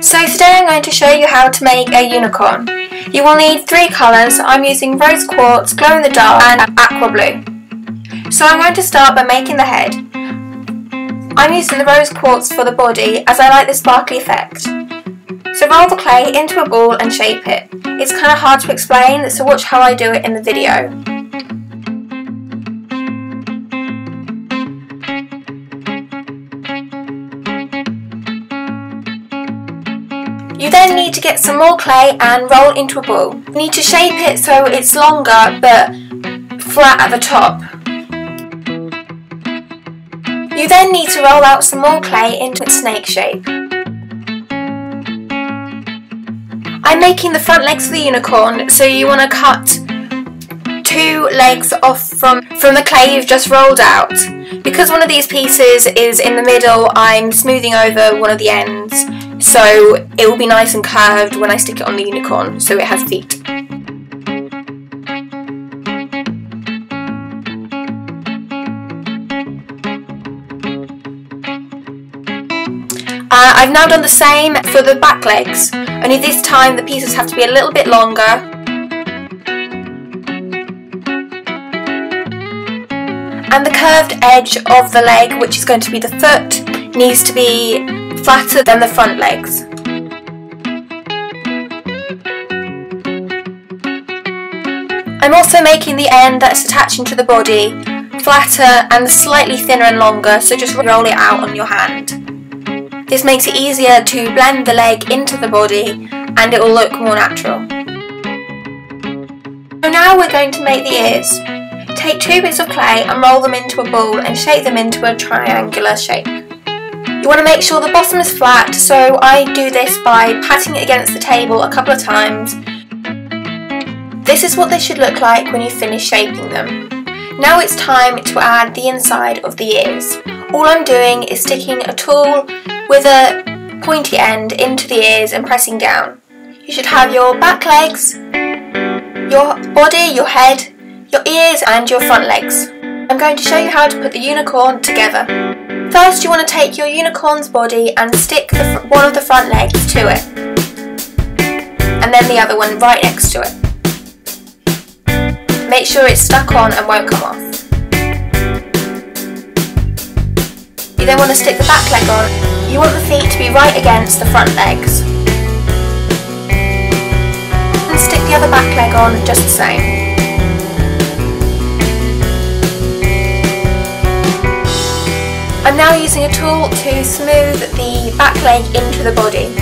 So today I'm going to show you how to make a unicorn. You will need three colours. I'm using rose quartz, glow in the dark and aqua blue. So I'm going to start by making the head. I'm using the rose quartz for the body as I like the sparkly effect. So roll the clay into a ball and shape it. It's kind of hard to explain, so watch how I do it in the video. You then need to get some more clay and roll into a ball. You need to shape it so it's longer but flat at the top. You then need to roll out some more clay into its snake shape. I'm making the front legs of the unicorn, so you want to cut two legs off from the clay you've just rolled out. Because one of these pieces is in the middle, I'm smoothing over one of the ends, so it will be nice and curved when I stick it on the unicorn, so it has feet. I've now done the same for the back legs, only this time the pieces have to be a little bit longer. And the curved edge of the leg, which is going to be the foot, needs to be flatter than the front legs. I'm also making the end that's attaching to the body flatter and slightly thinner and longer, so just roll it out on your hand. This makes it easier to blend the leg into the body and it will look more natural. So now we're going to make the ears. Take two bits of clay and roll them into a ball and shape them into a triangular shape. You want to make sure the bottom is flat, so I do this by patting it against the table a couple of times. This is what they should look like when you finish shaping them. Now it's time to add the inside of the ears. All I'm doing is sticking a tool with a pointy end into the ears and pressing down. You should have your back legs, your body, your head, your ears and your front legs. I'm going to show you how to put the unicorn together. First you want to take your unicorn's body and stick one of the front legs to it, and then the other one right next to it. Make sure it's stuck on and won't come off. You then want to stick the back leg on. You want the feet to be right against the front legs. And stick the other back leg on just the same. I'm now using a tool to smooth the back leg into the body.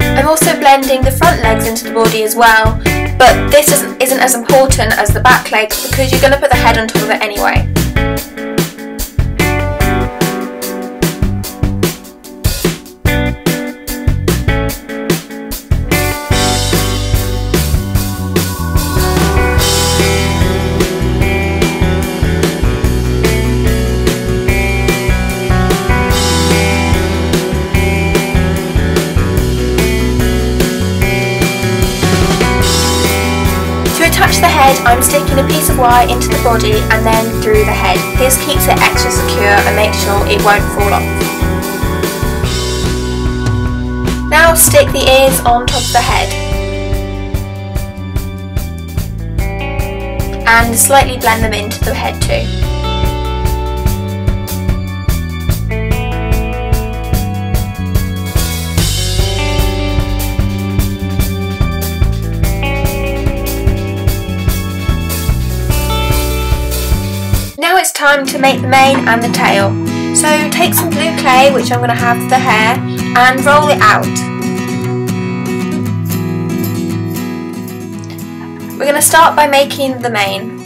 I'm also blending the front legs into the body as well, but this isn't as important as the back legs because you're going to put the head on top of it anyway. To attach the head, I'm sticking a piece of wire into the body and then through the head. This keeps it extra secure and makes sure it won't fall off. Now stick the ears on top of the head and slightly blend them into the head too. Now it's time to make the mane and the tail. So take some blue clay, which I'm going to have for the hair, and roll it out. We're going to start by making the mane.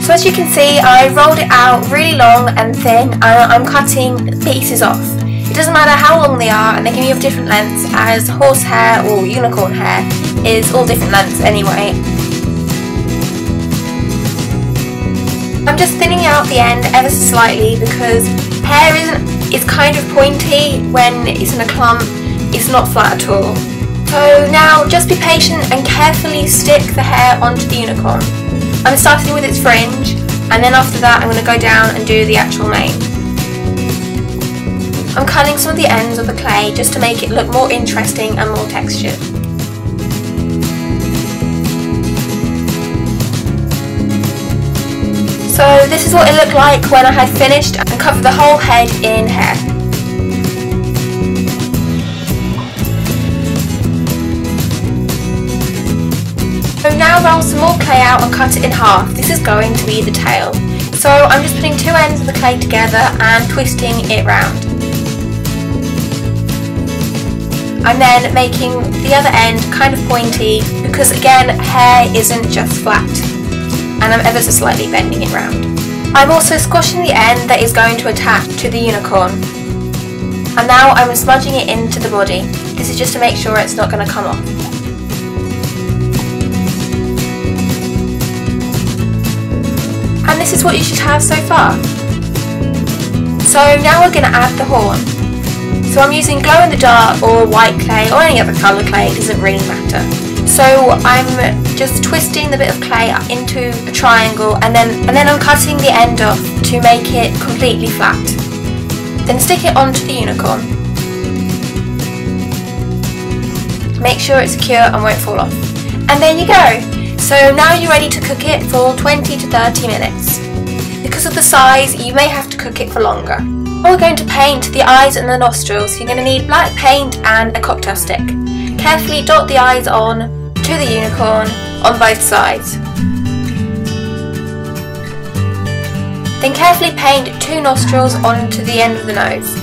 So as you can see, I rolled it out really long and thin, and I'm cutting pieces off. It doesn't matter how long they are, and they can be of different lengths, as horsehair or unicorn hair is all different lengths anyway. I'm just thinning out the end ever so slightly because hair is kind of pointy when it's in a clump, it's not flat at all. So So now just be patient and carefully stick the hair onto the unicorn. I'm starting with its fringe, and then after that I'm going to go down and do the actual mane. I'm cutting some of the ends of the clay just to make it look more interesting and more textured. So this is what it looked like when I had finished and covered the whole head in hair. So now roll some more clay out and cut it in half. This is going to be the tail. So I'm just putting two ends of the clay together and twisting it round. And then making the other end kind of pointy, because again, hair isn't just flat. And I'm ever so slightly bending it round. I'm also squashing the end that is going to attach to the unicorn. And now I'm smudging it into the body. This is just to make sure it's not going to come off. And this is what you should have so far. So now we're going to add the horn. So I'm using glow in the dark or white clay or any other colour clay, it doesn't really matter. So I'm just twisting the bit of clay into a triangle and then I'm cutting the end off to make it completely flat. Then stick it onto the unicorn. Make sure it's secure and won't fall off. And there you go! So now you're ready to cook it for 20 to 30 minutes. Because of the size, you may have to cook it for longer. We're going to paint the eyes and the nostrils, so you're going to need black paint and a cocktail stick. Carefully dot the eyes on to the unicorn on both sides. Then carefully paint two nostrils onto the end of the nose.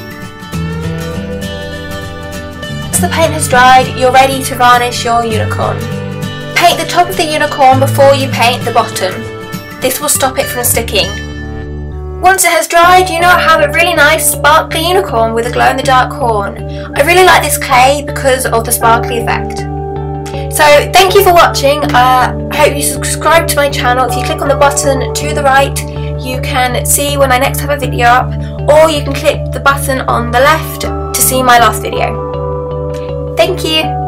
Once the paint has dried, you're ready to varnish your unicorn. Paint the top of the unicorn before you paint the bottom. This will stop it from sticking. Once it has dried, you now have a really nice sparkly unicorn with a glow-in-the-dark horn. I really like this clay because of the sparkly effect. So thank you for watching. I hope you subscribe to my channel. If you click on the button to the right, you can see when I next have a video up, or you can click the button on the left to see my last video. Thank you.